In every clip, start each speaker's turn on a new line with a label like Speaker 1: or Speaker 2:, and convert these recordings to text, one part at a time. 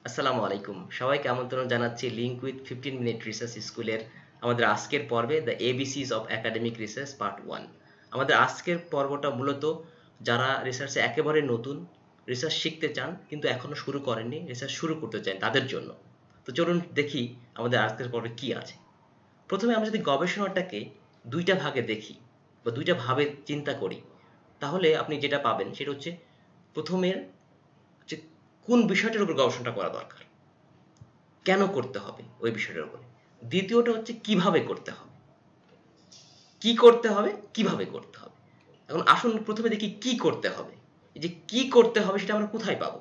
Speaker 1: আসসালামু আলাইকুম। সবাইকে আমন্ত্রণ জানাচ্ছি লিঙ্ক উইথ 15 মিনিট রিসার্চ স্কুলের আমাদের আজকের পর্বে the ABCs of academic research part 1। আমাদের আজকের পর্বটা মূলত যারা রিসার্চে একেবারে নতুন, রিসার্চ শিখতে চান কিন্তু এখনো শুরু করেননি, রিসার্চ শুরু করতে চান তাদের জন্য। তো চলুন দেখি আমাদের আজকের পর্বে কি আছে। প্রথমে আমরা যদি গবেষণাটাকে দুইটা ভাগে দেখি বা দুইটা ভাবে চিন্তা করি, তাহলে আপনি যেটা পাবেন সেটা হচ্ছে প্রথমের যে কোন বিষয়টার উপর গবেষণাটা করা দরকার, কেন করতে হবে ওই বিষয়টার উপরে। দ্বিতীয়টা হচ্ছে কিভাবে করতে হবে, কি করতে হবে, কিভাবে করতে হবে। এখন আসুন প্রথমে দেখি কি করতে হবে। এই যে কি করতে হবে সেটা আমরা কোথায় পাবো,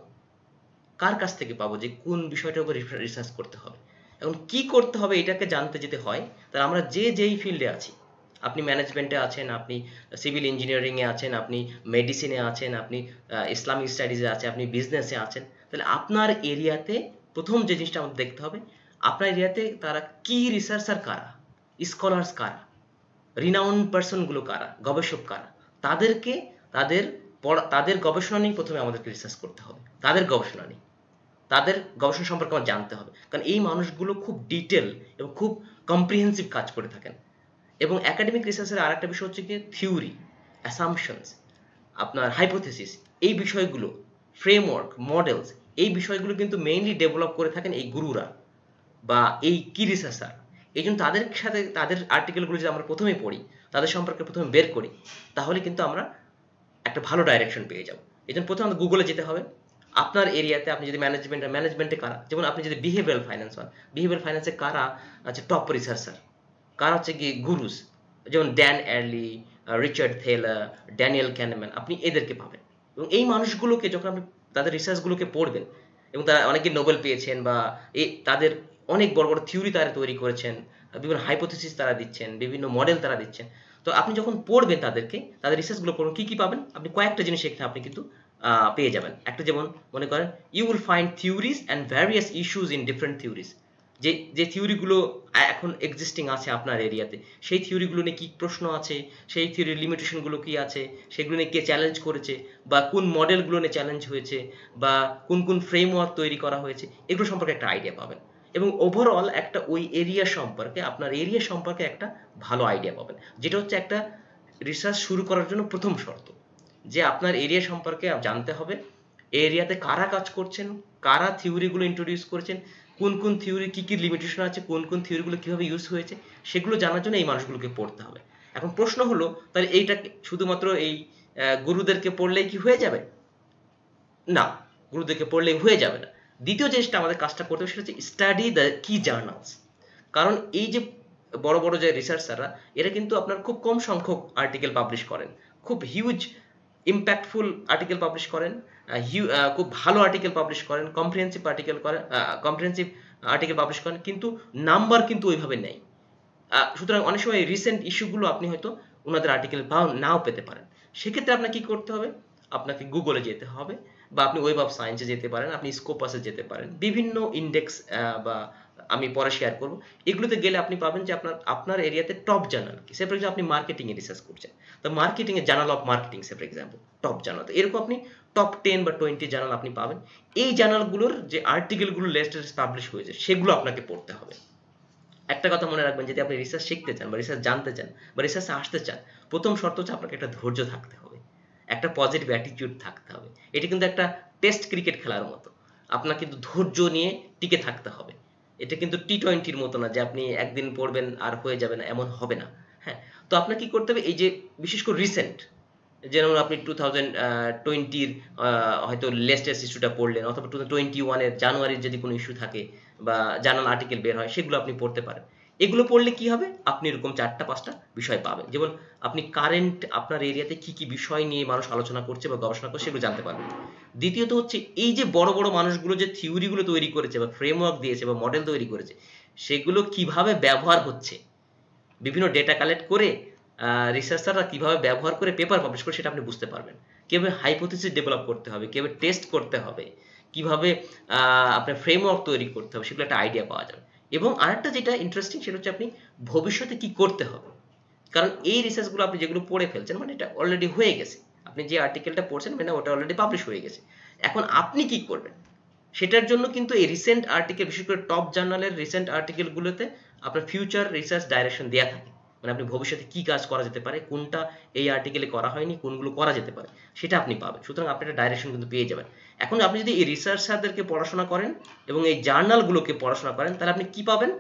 Speaker 1: কার কাছ থেকে পাবো যে কোন বিষয়টার উপর রিসার্চ করতে হবে। এখন কি করতে হবে এটাকে জানতে যেতে হয়, তাহলে আমরা যে যেই ফিল্ডে আছি, আপনি ম্যানেজমেন্টে আছেন, আপনি সিভিল ইঞ্জিনিয়ারিংয়ে আছেন, আপনি মেডিসিনে আছেন, আপনি ইসলামিক স্টাডিজে আছেন, আপনি বিজনেসে আছেন, তাহলে আপনার এরিয়াতে প্রথম যে জিনিসটা আমাদের দেখতে হবে, আপনার এরিয়াতে তারা কি রিসার্চার কারা, স্কলার্স কারা, রিনাউন্ড পার্সনগুলো কারা, গবেষক কারা, তাদেরকে তাদের তাদের গবেষণা নিয়ে প্রথমে আমাদেরকে রিসার্চ করতে হবে। তাদের গবেষণা নিয়ে, তাদের গবেষণা সম্পর্কে আমার জানতে হবে, কারণ এই মানুষগুলো খুব ডিটেল এবং খুব কম্প্রিহেন্সিভ কাজ করে থাকেন। এবং একাডেমিক রিসার্চের আর একটা বিষয় হচ্ছে কি থিওরি, অ্যাসাম্পশনস, আপনার হাইপোথেসিস, এই বিষয়গুলো, ফ্রেমওয়ার্ক, মডেলস, এই বিষয়গুলো কিন্তু মেইনলি ডেভেলপ করে থাকেন এই গুরুরা বা এই কি রিসার্চার। এই জন্য তাদের সাথে তাদের আর্টিকেলগুলো যদি আমরা প্রথমে পড়ি, তাদের সম্পর্কে প্রথমে বের করি, তাহলে কিন্তু আমরা একটা ভালো ডাইরেকশন পেয়ে যাবো। এই জন্য প্রথমে আমাদের গুগলে যেতে হবে। আপনার এরিয়াতে আপনি যদি ম্যানেজমেন্টে কারা, যেমন আপনি যদি বিহেভিয়ারাল ফাইন্যান্স হন, বিহেভিয়ারাল ফাইন্যান্সে কারা আছে টপ রিসার্চার, কারা হচ্ছে কি গুরুস, যেমন ড্যান এয়ারলি, রিচার্ড থেলার, ড্যানিয়েল ক্যানেম্যান, আপনি এদেরকে পাবেন। এবং এই মানুষগুলোকে যখন আপনি তাদের রিসার্চগুলোকে পড়বেন, এবং তারা অনেকে নোবেল পেয়েছেন বা তাদের অনেক বড় বড় থিওরি তারা তৈরি করেছেন, বিভিন্ন হাইপোথেসিস তারা দিচ্ছেন, বিভিন্ন মডেল তারা দিচ্ছেন। তো আপনি যখন পড়বেন তাদেরকে, তাদের রিসার্চগুলো পড়বেন, কি কি পাবেন আপনি কয়েকটা জিনিস এখানে আপনি কিন্তু পেয়ে যাবেন। একটা যেমন মনে করেন you will find theories and various issues in different theories. যে যে থিওরিগুলো এখন এক্সিস্টিং আছে আপনার এরিয়াতে, সেই থিওরিগুলো নিয়ে কী প্রশ্ন আছে, সেই থিওরির লিমিটেশনগুলো কী আছে, সেগুলো নিয়ে কে চ্যালেঞ্জ করেছে, বা কোন মডেলগুলো নিয়ে চ্যালেঞ্জ হয়েছে, বা কোন কোন ফ্রেমওয়ার্ক তৈরি করা হয়েছে, এগুলো সম্পর্কে একটা আইডিয়া পাবেন। এবং ওভারঅল একটা ওই এরিয়া সম্পর্কে, আপনার এরিয়া সম্পর্কে একটা ভালো আইডিয়া পাবেন, যেটা হচ্ছে একটা রিসার্চ শুরু করার জন্য প্রথম শর্ত। যে আপনার এরিয়া সম্পর্কে জানতে হবে, এরিয়াতে কারা কাজ করছেন, কারা থিওরিগুলো ইন্ট্রোডিউস করেছেন, কোন কোন থিওরি কী কী লিমিটেশন আছে, কোন কোন থিওরিগুলো কীভাবে ইউজ হয়েছে, সেগুলো জানার জন্য এই মানুষগুলোকে পড়তে হবে। এখন প্রশ্ন হলো, তাহলে এইটা শুধুমাত্র এই গুরুদেরকে পড়লেই কি হয়ে যাবে? না, গুরুদেরকে পড়লেই হয়ে যাবে না। দ্বিতীয় জিনিসটা আমাদের কাজটা করতে হবে, সেটা হচ্ছে স্টাডি দ্য কি জার্নালস। কারণ এই যে বড় বড় যে রিসার্চাররা, এরা কিন্তু আপনার খুব কম সংখ্যক আর্টিকেল পাবলিশ করেন, খুব হিউজ ইম্প্যাক্টফুল আর্টিকেল পাবলিশ করেন, খুব ভালো আর্টিকেল পাবলিশ করেন, কম্প্রিহেন্সিভ আর্টিকেল পাবলিশ করেন, কিন্তু নাম্বার কিন্তু ওইভাবে নেই। সুতরাং অনেক সময় রিসেন্ট ইস্যুগুলো আপনি হয়তো ওনাদের আর্টিকেল নাও পেতে পারেন। সেক্ষেত্রে আপনাকে কি করতে হবে, আপনাকে গুগলে যেতে হবে, বা আপনি ওয়েব অফ সায়েন্সে যেতে পারেন, আপনি স্কোপাসে যেতে পারেন, বিভিন্ন ইন্ডেক্স বা আমি পরে শেয়ার করব, এগুলোতে গেলে আপনি পাবেন যে আপনার আপনার এরিয়াতে টপ জার্নাল কি। সে ফর এক্সাম্পল আপনি মার্কেটিংয়ে রিসার্চ করছেন, তো মার্কেটিংয়ে journal of marketing say for example top journal, তো এরকম আপনি টপ 10 বা 20 জার্নাল আপনি পাবেন। এই জার্নালগুলোর যে আর্টিকেলগুলো লেটেস্ট পাবলিশ হয়েছে সেগুলো আপনাকে পড়তে হবে। একটা কথা মনে রাখবেন, যদি আপনি রিসার্চ শিখতে চান বা রিসার্চ জানতে চান বা রিসার্চে আসতে চান, প্রথম শর্ত হচ্ছে আপনাকে একটা ধৈর্য থাকতে হবে, একটা পজিটিভ অ্যাটিটিউড থাকতে হবে। এটি কিন্তু একটা টেস্ট ক্রিকেট খেলার মতো, আপনার কিন্তু ধৈর্য নিয়ে টিকে থাকতে হবে। এটা কিন্তু টি-20-র মতো না যে আপনি একদিন পড়বেন আর হয়ে যাবে না, এমন হবে না। হ্যাঁ, তো আপনার কি করতে হবে, এই যে বিশেষ করে রিসেন্ট, যেমন আপনি 2020-র হয়তো লেটেস্ট ইস্যুটা পড়লেন, অথবা 2021-এর জানুয়ারির যদি কোনো ইস্যু থাকে বা জার্নাল আর্টিকেল বের হয়, সেগুলো আপনি পড়তে পারেন। এগুলো পড়লে কি হবে, আপনি এরকম 4টা-5টা বিষয় পাবেন। যেমন আপনি কারেন্ট আপনার এরিয়াতে কি কি বিষয় নিয়ে মানুষ আলোচনা করছে বা গবেষণা করছে, সেগুলো জানতে পারবেন। দ্বিতীয়ত হচ্ছে, এই যে বড় বড় মানুষগুলো যে থিওরিগুলো তৈরি করেছে বা ফ্রেমওয়ার্ক দিয়েছে বা মডেল তৈরি করেছে, সেগুলো কিভাবে ব্যবহার হচ্ছে, বিভিন্ন ডেটা কালেক্ট করে রিসার্চাররা কিভাবে ব্যবহার করে পেপার পাবলিশ করে, সেটা আপনি বুঝতে পারবেন। কিভাবে হাইপোথিসিস ডেভেলপ করতে হবে, কিভাবে টেস্ট করতে হবে, কিভাবে আপনার ফ্রেমওয়ার্ক তৈরি করতে হবে, সেগুলো একটা আইডিয়া পাওয়া যাবে। এবং আরেকটা যেটা ইন্টারেস্টিং, সেটা হচ্ছে আপনি ভবিষ্যতে কি করতে হবে। কারণ এই রিসার্চগুলো আপনি যেগুলো পড়ে ফেলছেন, মানে এটা অলরেডি হয়ে গেছে, আপনি যে আর্টিকেলটা পড়ছেন মানে ওটা অলরেডি পাবলিশ হয়ে গেছে। এখন আপনি কি করবেন সেটার জন্য কিন্তু এই রিসেন্ট আর্টিকেল, বিশেষ করে টপ জার্নালের রিসেন্ট আর্টিকেলগুলোতে আপনার ফিউচার রিসার্চ ডাইরেকশন দেওয়া থাকে, মানে আপনি ভবিষ্যতে কি কাজ করা যেতে পারে, কোনটা এই আর্টিকেলে করা হয়নি, কোনগুলো করা যেতে পারে, সেটা আপনি পাবেন। সুতরাং আপনি একটা ডাইরেকশন কিন্তু পেয়ে যাবেন। এখন আপনি যদি এই রিসার্চারদেরকে পড়াশোনা করেন এবং এই জার্নালগুলোকে পড়াশোনা করেন, তাহলে আপনি কি পাবেন?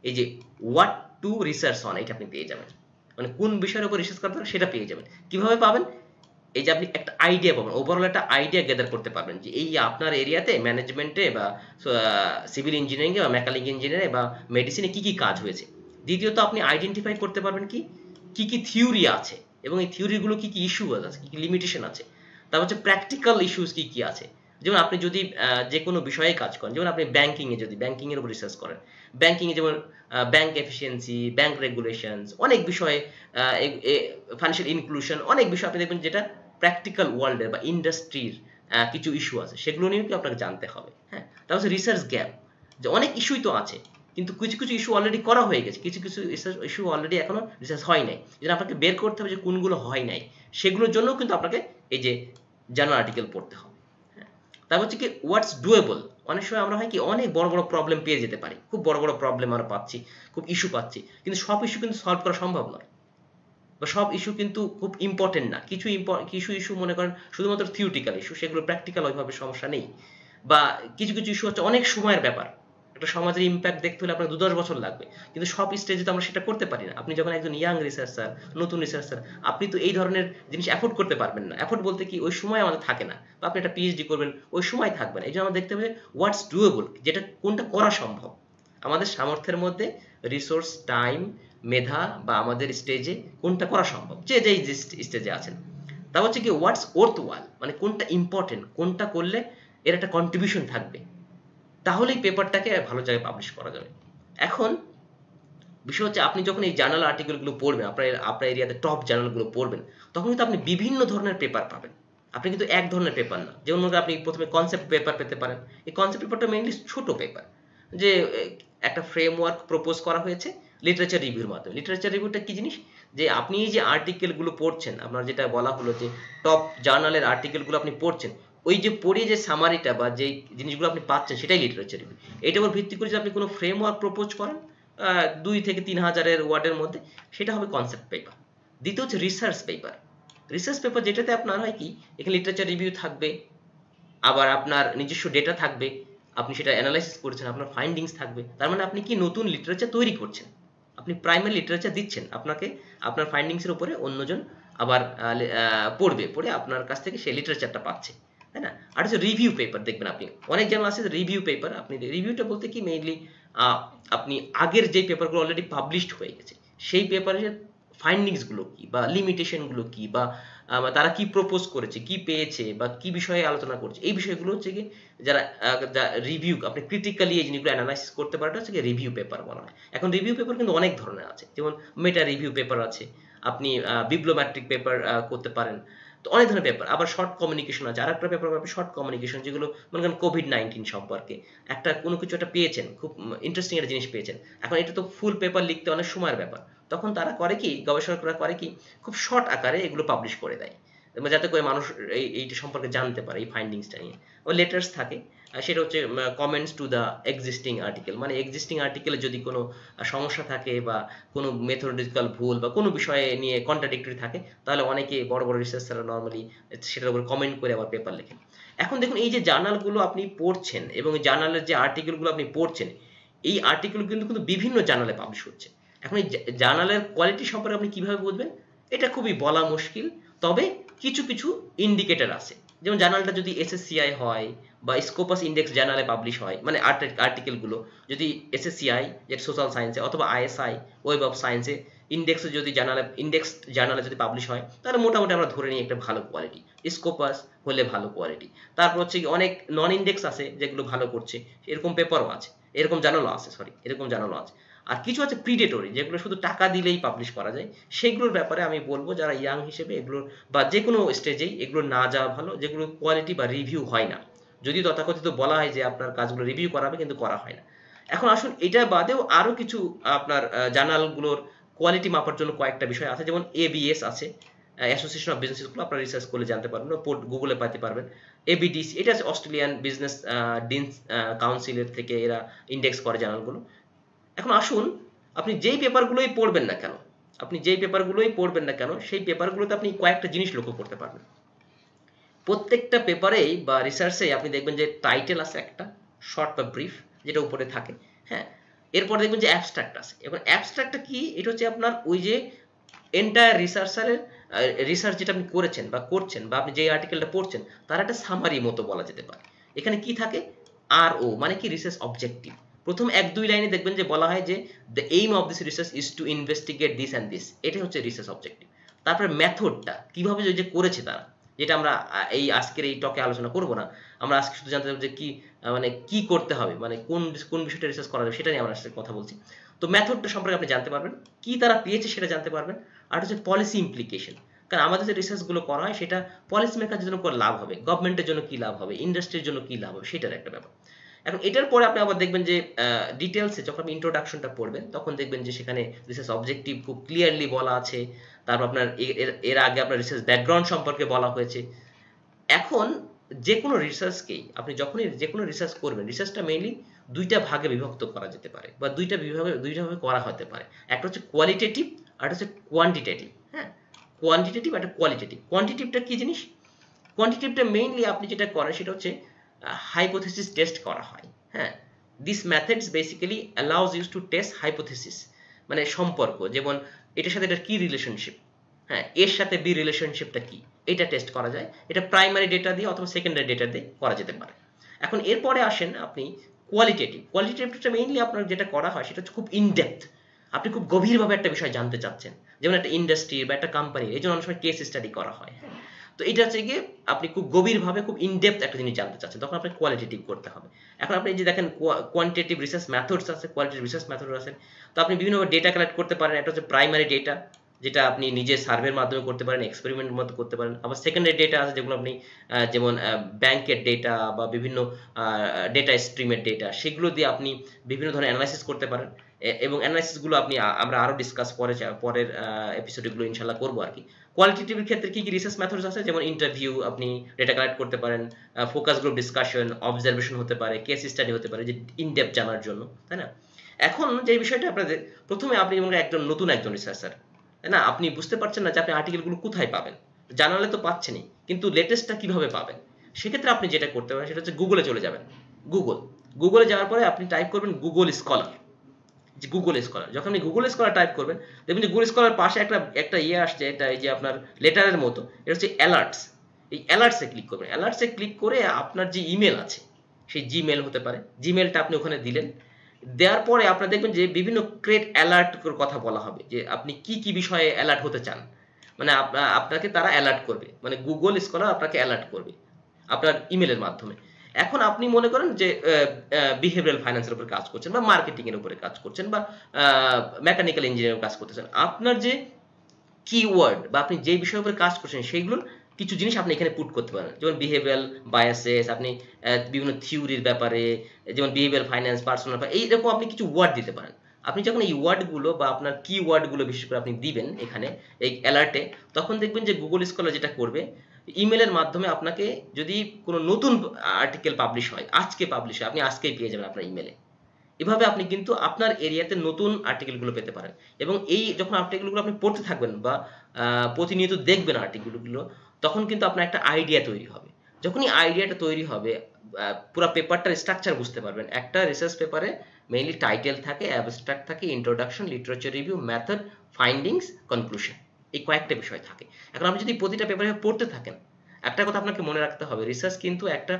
Speaker 1: এই যে হোয়াট টু রিসার্চ অন, এটা আপনি পেয়ে যাবেন। মানে কোন বিষয়ের উপর রিসার্চ করতে হবে সেটা পেয়ে যাবেন। কিভাবে পাবেন? এই যে আপনি একটা আইডিয়া পাবেন, ওভারঅল একটা আইডিয়া গ্যাদার করতে পারবেন যে এই আপনার এরিয়াতে ম্যানেজমেন্টে বা সিভিল ইঞ্জিনিয়ারিংয়ে বা মেকানিক ইঞ্জিনিয়ারিংয়ে বা মেডিসিনে কি কি কাজ হয়েছে। দ্বিতীয়ত আপনি আইডেন্টিফাই করতে পারবেন কি কি থিওরি আছে এবং এই থিওরিগুলো কি কি ইস্যু আছে, কি কি লিমিটেশন আছে। তারপর হচ্ছে প্র্যাকটিক্যাল ইস্যুস কি কি আছে। যেমন আপনি যদি যে কোনো বিষয়ে কাজ করেন, যেমন আপনি ব্যাংকিংয়ে যদি ব্যাংকিংয়ের উপর রিসার্চ করেন, ব্যাংকিংয়ে যেমন ব্যাংক এফিসিয়েন্সি, ব্যাংক রেগুলেশনস, অনেক বিষয়ে ফাইন্যান্সিয়াল ইনক্লুশন, অনেক বিষয় আপনি দেখবেন যেটা প্র্যাকটিক্যাল ওয়ার্ল্ডের বা ইন্ডাস্ট্রির কিছু ইস্যু আছে, সেগুলো নিয়েও কি আপনাকে জানতে হবে। হ্যাঁ, তারপর হচ্ছে রিসার্চ গ্যাপ, যে অনেক ইস্যুই তো আছে কিন্তু কিছু কিছু ইস্যু অলরেডি করা হয়ে গেছে, কিছু কিছু ইস্যু অলরেডি এখনো রিসার্চ হয় নাই, যেটা আপনাকে বের করতে হবে যে কোনগুলো হয় নাই। সেগুলোর জন্য কিন্তু আপনাকে এই যে জার্নাল আর্টিকেল পড়তে হবে। তারপর হচ্ছে কি হোয়াটস ডুয়েবল। অনেক সময় আমরা হয় কি অনেক বড় বড় প্রবলেম পেয়ে যেতে পারি, খুব বড় বড় প্রবলেম আমরা পাচ্ছি, খুব ইস্যু পাচ্ছি, কিন্তু সব ইস্যু কিন্তু সলভ করা সম্ভব নয়, বা সব ইস্যু কিন্তু খুব ইম্পর্টেন্ট না। কিছু ইস্যু মনে করেন শুধুমাত্র থিওরিটিক্যাল ইস্যু, সেগুলো প্র্যাকটিক্যাল ওইভাবে সমস্যা নেই। বা কিছু কিছু ইস্যু হচ্ছে অনেক সময়ের ব্যাপার, একটা সমাজের ইম্প্যাক্ট দেখতে হলে আপনার 2-10 বছর লাগবে, কিন্তু সব স্টেজে তো আমরা সেটা করতে পারি না। আপনি যখন একজন ইয়াং রিসার্চার, নতুন রিসার্চার, আপনি তো এই ধরনের জিনিস অ্যাফোর্ড করতে পারবেন না। অ্যাফোর্ড বলতে কি ওই সময় আমাদের থাকে না, বা আপনি একটা পিএইচডি করবেন ওই সময় থাকবে না। এই জন্য আমরা দেখতে হবে হোয়াটস ডুয়েবল, যেটা কোনটা করা সম্ভব আমাদের সামর্থ্যের মধ্যে, রিসোর্স, টাইম, মেধা বা আমাদের স্টেজে কোনটা করা সম্ভব, যে যেই স্টেজে আছেন। তা হচ্ছে কি হোয়াটস ওর্থ ওয়াল, মানে কোনটা ইম্পর্টেন্ট, কোনটা করলে এর একটা কন্ট্রিবিউশন থাকবে, তাহলেই পেপারটাকে ভালো জায়গায় পাবলিশ করা যাবে। এখন বিষয় হচ্ছে আপনি যখন এই জার্নাল আর্টিকেলগুলো পড়বেন, আপনার এরিয়াতে টপ জার্নালগুলো পড়বেন, তখন কিন্তু আপনি বিভিন্ন ধরনের পেপার পাবেন। আপনি কিন্তু এক ধরনের পেপার না। যেমন মনে করেন আপনি প্রথমে কনসেপ্ট পেপার পেতে পারেন। এই কনসেপ্ট পেপারটা মেইনলি ছোট পেপার, যে একটা ফ্রেমওয়ার্ক প্রপোজ করা হয়েছে লিটারেচার রিভিউর মাধ্যমে। লিটারেচার রিভিউটা কি জিনিস? যে আপনি এই যে আর্টিকেলগুলো পড়ছেন, আপনার যেটা বলা হলো যে টপ জার্নালের আর্টিকেলগুলো আপনি পড়ছেন, ওই যে পড়ে যে সামারিটা বা যে জিনিসগুলো আপনি পাচ্ছেন সেটাই লিটারেচার রিভিউ। এটার উপর ভিত্তি করে যদি আপনি কোনো ফ্রেমওয়ার্ক প্রপোজ করেন 2 থেকে 3 হাজারের ওয়ার্ডের মধ্যে, সেটা হবে কনসেপ্ট পেপার। দ্বিতীয় হচ্ছে রিসার্চ পেপার। রিসার্চ পেপার যেটাতে আপনার হয় কি, এখানে লিটারেচার রিভিউ থাকবে, আবার আপনার নিজস্ব ডেটা থাকবে, আপনি সেটা অ্যানালাইসিস করছেন, আপনার ফাইন্ডিংস থাকবে। তার মানে আপনি কি নতুন লিটারেচার তৈরি করছেন, আপনি প্রাইমারি লিটারেচার দিচ্ছেন, আপনাকে আপনার ফাইন্ডিংসের উপরে অন্যজন আবার পড়ে আপনার কাছ থেকে সেই লিটারেচারটা পাচ্ছে, তাই না? আর হচ্ছে রিভিউ পেপার। দেখবেন আপনি অনেক জার্নাল আছে রিভিউ পেপার, আপনি রিভিউটা বলতে কি মেইনলি আপনি আগের যে পেপারগুলো অলরেডি পাবলিশড হয়ে গেছে সেই পেপারের ফাইন্ডিংসগুলো কি বা লিমিটেশনগুলো কি বা তারা কি প্রপোজ করেছে, কি পেয়েছে বা কি বিষয়ে আলোচনা করছে, এই বিষয়গুলো হচ্ছে কি যারা রিভিউ, আপনি ক্রিটিক্যালি এই জিনিসগুলো অ্যানালাইসিস করতে পারাটা হচ্ছে কি রিভিউ পেপার বলা হয়। এখন রিভিউ পেপার কিন্তু অনেক ধরনের আছে, যেমন মেটা রিভিউ পেপার আছে, আপনি বিবলিওমেট্রিক পেপার করতে পারেন, তো অনেক ধরনের পেপার। আবার শর্ট কমিউনিকেশন আছে, আর একটা পেপার আপনি শর্ট কমিউনিকেশন, যেগুলো মনে করেন কোভিড-19 সম্পর্কে একটা কোনো কিছু একটা পেয়েছেন, খুব ইন্টারেস্টিং একটা জিনিস পেয়েছেন, এখন এটা তো ফুল পেপার লিখতে অনেক সময়ের ব্যাপার, তখন তারা করে কি, গবেষকরা করে কি, খুব শর্ট আকারে এগুলো পাবলিশ করে দেয়, যাতে করে মানুষ এইটা সম্পর্কে জানতে পারে, এই ফাইন্ডিংসটা নিয়ে। ও লেটার্স থাকে, সেটা হচ্ছে comments to the existing article, মানে এক্সিস্টিং আর্টিকেলে যদি কোনো সমস্যা থাকে বা কোনো মেথোডিক্যাল ভুল বা কোনো বিষয়ে নিয়ে কন্ট্রাডিক্টরি থাকে, তাহলে অনেকে বড় বড় রিসার্চাররা নর্মালি সেটার উপর কমেন্ট করে আবার পেপার লেখেন। এখন দেখুন এই যে জার্নালগুলো আপনি পড়ছেন এবং জার্নালের যে আর্টিকেলগুলো আপনি পড়ছেন, এই আর্টিকেলগুলো কিন্তু বিভিন্ন জার্নালে পাবলিশ হচ্ছে। এখন এই জার্নালের কোয়ালিটি সম্পর্কে আপনি কিভাবে বুঝবেন, এটা খুবই বলা মুশকিল, তবে কিছু কিছু ইন্ডিকেটর আছে। যেমন জার্নালটা যদি এসএসসিআই হয় বা স্কোপাস ইন্ডেক্স জার্নালে পাবলিশ হয়, মানে আর্টিকেলগুলো যদি এসএসসিআই, যেটা সোশ্যাল সায়েন্সে, অথবা আইএসআই ওয়েব অফ সায়েন্সে ইন্ডেক্সে যদি ইন্ডেক্স জার্নালে যদি পাবলিশ হয়, তাহলে মোটামুটি আমরা ধরে নিই একটা ভালো কোয়ালিটি। স্কোপাস হলে ভালো কোয়ালিটি। তারপর হচ্ছে অনেক নন ইন্ডেক্স আছে যেগুলো ভালো করছে, এরকম পেপারও আছে, এরকম জার্নালও আছে, এরকম জার্নালও আছে। আর কিছু আছে প্রিডেটরি, যেগুলো শুধু টাকা দিলেই পাবলিশ করা যায়, সেগুলোর ব্যাপারে আমি বলবো যারা ইয়াং হিসেবে এগুলোর বা যে কোনো স্টেজেই এগুলো না যাওয়া ভালো, যেগুলো কোয়ালিটি বা রিভিউ হয় না, যদি তথাকথিত বলা হয় যে আপনার কাজগুলো রিভিউ করাবে, কিন্তু করা হয় না। এখন আসুন এটা বাদেও আরো কিছু আপনার জার্নালগুলোর কোয়ালিটি মাপার জন্য কয়েকটা বিষয় আছে, যেমন এবিএস আছে, অ্যাসোসিয়েশন অফ বিজনেস স্কুল, আপনারা রিসার্চ করলে জানতে পারবেন, গুগলে পাইতে পারবেন। এবিডিসি, এটা আছে অস্ট্রেলিয়ান বিজনেস ডিনস কাউন্সিলের থেকে এরা ইন্ডেক্স করে জার্নালগুলো। এখন আসুন, আপনি যেই পেপারগুলোই পড়বেন না কেন, সেই পেপারগুলোতে আপনি কয়েকটা জিনিস লক্ষ্য করতে পারবেন। প্রত্যেকটা পেপারেই বা রিসার্চেই আপনি দেখবেন যে টাইটেল আছে একটা শর্ট বা ব্রিফ, যেটা উপরে থাকে, হ্যাঁ। এরপর দেখবেন যে অ্যাবস্ট্রাক্ট আছে। এবার অ্যাবস্ট্রাক্টটা কি? এটা হচ্ছে আপনার ওই যে এন্টায়ার রিসার্চ যেটা আপনি করেছেন বা করছেন, বা আপনি যে আর্টিকেলটা পড়ছেন তার একটা সামারি মতো বলা যেতে পারে। এখানে কি থাকে? RO মানে কি? Research objective. প্রথম 1-2 লাইনে দেখবেন যে বলা হয় যে the aim of this research is to investigate this and this, এটাই হচ্ছে রিসার্চ অবজেক্টিভ। তারপরে মেথডটা কিভাবে যে করেছে তারা, যেটা আমরা এই আজকের এই টকে আলোচনা করব না। আমরা আজকে শুধু জানতে চাইব যে কি মানে কি করতে হবে, মানে কোন বিষয়টা রিসার্চ করা যাবে, সেটা নিয়ে আমরা আজকে কথা বলছি। তো মেথডটা সম্পর্কে আপনি জানতে পারবেন, কি তারা পেয়েছে সেটা জানতে পারবেন। আর হচ্ছে পলিসি ইমপ্লিকেশন, কারণ আমাদের যে রিসার্চগুলো করা হয় সেটা পলিসি মেকারদের জন্য করে লাভ হবে, গভর্নমেন্টের জন্য কি লাভ হবে, ইন্ডাস্ট্রির জন্য কি লাভ হবে, সেটার একটা ব্যাপার। এখন এটার পরে আপনি আবার দেখবেন যে ডিটেলসে যখন আপনি ইন্ট্রোডাকশনটা পড়বেন তখন দেখবেন যে সেখানে রিসার্চ অবজেক্টিভ খুব ক্লিয়ারলি বলা আছে। তারপর আপনার এর আগে আপনার রিসার্চ ব্যাকগ্রাউন্ড সম্পর্কে বলা হয়েছে। এখন যে কোনো রিসার্চকেই আপনি যখনই যে কোনো রিসার্চ করবেন, রিসার্চটা মেইনলি দুইটা ভাগে বিভক্ত করা যেতে পারে বা দুইভাবে করা হতে পারে। একটা হচ্ছে কোয়ালিটেটিভ আর একটা হচ্ছে কোয়ান্টিটেটিভ। হ্যাঁ, কোয়ান্টিটেটিভ আর কোয়ালিটেটিভ। কোয়ান্টিটিভটা কি জিনিস? কোয়ান্টিটিভটা মেইনলি আপনি যেটা করেন সেটা হচ্ছে হাইপোথেসিস টেস্ট করা হয়। হ্যাঁ, this methods basically allows use to test hypothesis, মানে সম্পর্ক, যেমন এটার সাথে এটার কি রিলেশনশিপ, হ্যাঁ, এর সাথে বি রিলেশনশিপটা কি, এটা টেস্ট করা যায়। এটা প্রাইমারি ডেটা দিয়ে অথবা সেকেন্ডারি ডেটা দিয়ে করা যেতে পারে। এখন এরপরে আসেন আপনি কোয়ালিটেটিভটা মেইনলি আপনার যেটা করা হয় সেটা হচ্ছে খুব ইনডেপথ, আপনি খুব গভীরভাবে একটা বিষয় জানতে চাচ্ছেন, যেমন একটা ইন্ডাস্ট্রি বা একটা কোম্পানি, এই জন্য অনেক সময় কেস স্টাডি করা হয়। হ্যাঁ, তো এটা হচ্ছে গিয়ে আপনি খুব গভীরভাবে খুব ইনডেপথ একটা জিনিস জানতে চাচ্ছেন, তখন আপনাকে কোয়ালিটেটিভ করতে হবে। এখন আপনি যে দেখেন কোয়ান্টিটেটিভ রিসার্চ মেথডস আছে, কোয়ালিটেটিভ রিসার্চ মেথড আছে। তো আপনি বিভিন্নভাবে ডেটা কালেক্ট করতে পারেন। একটা হচ্ছে প্রাইমারি ডেটা, যেটা আপনি নিজে সার্ভের মাধ্যমে করতে পারেন, এক্সপেরিমেন্টের মতো করতে পারেন। আবার সেকেন্ডারি ডেটা আছে যেগুলো আপনি যেমন ব্যাংকের ডেটা বা বিভিন্ন ডেটা স্ট্রিমের ডেটা, সেগুলো দিয়ে আপনি বিভিন্ন ধরনের অ্যানালাইসিস করতে পারেন। এবং অ্যানালাইসিসগুলো আমরা আরও ডিসকাস পরের এপিসোডগুলো ইনশাল্লাহ করবো আর কি। কোয়ালিটেটিভের ক্ষেত্রে কি কি রিসার্চ মেথডস আছে, যেমন ইন্টারভিউ, আপনি ডেটা কালেক্ট করতে পারেন, ফোকাস গ্রুপ ডিসকাশন, অবজারভেশন হতে পারে, কেস স্টাডি হতে পারে, যে ইনডেপথ জানার জন্য, তাই না? এখন যে বিষয়টা আপনাদের, প্রথমে আপনি যেমন নতুন একজন রিসার্চার, তাই না, আপনি বুঝতে পারছেন না যে আপনি আর্টিকেলগুলো কোথায় পাবেন, জানালে তো পাচ্ছেনই, কিন্তু লেটেস্টটা কিভাবে পাবেন। সেক্ষেত্রে আপনি যেটা করতে পারেন সেটা হচ্ছে গুগলে চলে যাবেন। গুগলে যাওয়ার পরে আপনি টাইপ করবেন গুগল স্কলার। যখন আপনি গুগল স্কলার টাইপ করবেন, দেখবেন যে গুগল স্কলার পাশে একটা ইয়ে আসছে, এটা এই যে আপনার লেটারের মতো, এটা হচ্ছে অ্যালার্টস। এই অ্যালার্টসে ক্লিক করবেন। অ্যালার্টসে ক্লিক করে আপনার যে ইমেল আছে, সেই জিমেল হতে পারে, জিমেলটা আপনি ওখানে দিলেন। দেওয়ার পরে আপনারা দেখবেন যে বিভিন্ন ক্রিয়েট অ্যালার্ট কথা বলা হবে, যে আপনি কি কি বিষয়ে অ্যালার্ট হতে চান, মানে আপনাকে তারা অ্যালার্ট করবে, মানে গুগল স্কলার আপনাকে অ্যালার্ট করবে আপনার ইমেলের মাধ্যমে। এখন আপনি মনে করেন যে বিহেভিয়ারাল ফাইন্যান্সের উপর কাজ করছেন, বা মার্কেটিং এর উপরে কাজ করছেন, বা মেকানিক্যাল ইঞ্জিনিয়ারিং কাজ করতেছেন, আপনার যে কিওয়ার্ড বা আপনি যে বিষয়ের উপরে কাজ করছেন সেইগুলোর কিছু জিনিস আপনি এখানে পুট করতে পারেন, যেমন বিহেভিয়ারাল বায়াসেস, আপনি বিভিন্ন থিওরির ব্যাপারে, যেমন বিহেভিয়ারাল ফাইন্যান্স, পার্সোনাল, এইরকম আপনি কিছু ওয়ার্ড দিতে পারেন। আপনি যখন এই ওয়ার্ডগুলো বা আপনার কিওয়ার্ডগুলো বিশেষ করে আপনি দিবেন এখানে এই অ্যালার্টে, তখন দেখবেন যে গুগল স্কলার যেটা করবে, ইমেলের মাধ্যমে আপনাকে যদি কোনো নতুন আর্টিকেল পাবলিশ হয়, আপনি আজকেই পেয়ে যাবেন আপনার ইমেলে। এভাবে আপনি কিন্তু আপনার এরিয়াতে নতুন আর্টিকেলগুলো পেতে পারেন। এবং এই যখন আর্টিকেলগুলো আপনি পড়তে থাকবেন বা প্রতিনিয়ত দেখবেন আর্টিকেলগুলো, তখন কিন্তু আপনার একটা আইডিয়া তৈরি হবে। যখনই আইডিয়াটা তৈরি হবে, পুরো পেপারটার স্ট্রাকচার বুঝতে পারবেন। একটা রিসার্চ পেপারে মেইনলি টাইটেল থাকে, অ্যাবস্ট্রাক্ট থাকে, introduction, literature review, method, findings, conclusion, এই কয়েকটা বিষয় থাকে। এখন আপনি যদি প্রতিটা পেপারে পড়তে থাকেন, একটা কথা আপনাকে মনে রাখতে হবে, রিসার্চ কিন্তু একটা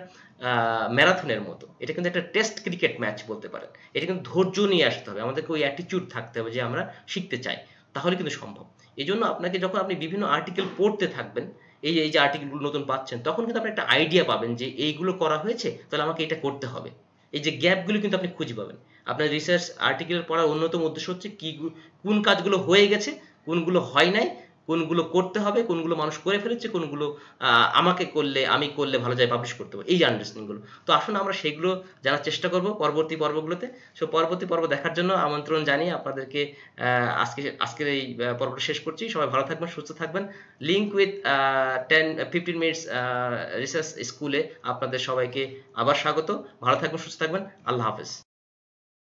Speaker 1: ম্যারাথনের মতো, এটা কিন্তু একটা টেস্ট ক্রিকেট ম্যাচ বলতে পারেন। এটা কিন্তু ধৈর্য নিয়ে আসতে হবে, আমাদেরকে ওই অ্যাটিটিউড থাকতে হবে যে আমরা শিখতে চাই, তাহলে কিন্তু সম্ভব। এই জন্য আপনাকে যখন আপনি বিভিন্ন আর্টিকেল পড়তে থাকবেন, এই যে আর্টিকেলগুলো নতুন পাচ্ছেন, তখন কিন্তু আপনি একটা আইডিয়া পাবেন যে এইগুলো করা হয়েছে, তাহলে আমাকে এটা করতে হবে। এই যে গ্যাপগুলো কিন্তু আপনি খুঁজে পাবেন। আপনার রিসার্চ আর্টিকেলের পড়ার অন্যতম উদ্দেশ্য হচ্ছে কোন কাজগুলো হয়ে গেছে, কোনগুলো হয় নাই, কোনগুলো করতে হবে, কোনগুলো মানুষ করে ফেলেছে, কোনগুলো আমি করলে ভালো যায় পাবলিশ করতে হবে, এই যে আন্ডারস্ট্যান্ডিংগুলো। তো আসুন আমরা সেগুলো জানার চেষ্টা করব পরবর্তী পর্বগুলোতে। সো পরবর্তী পর্ব দেখার জন্য আমন্ত্রণ জানিয়ে আপনাদেরকে আজকের এই পর্বটা শেষ করছি। সবাই ভালো থাকবেন, সুস্থ থাকবেন। লিঙ্ক উইথ 10-15 মিনিটস রিসার্চ স্কুলে আপনাদের সবাইকে আবার স্বাগত। ভালো থাকবেন, সুস্থ থাকবেন। আল্লাহ হাফেজ।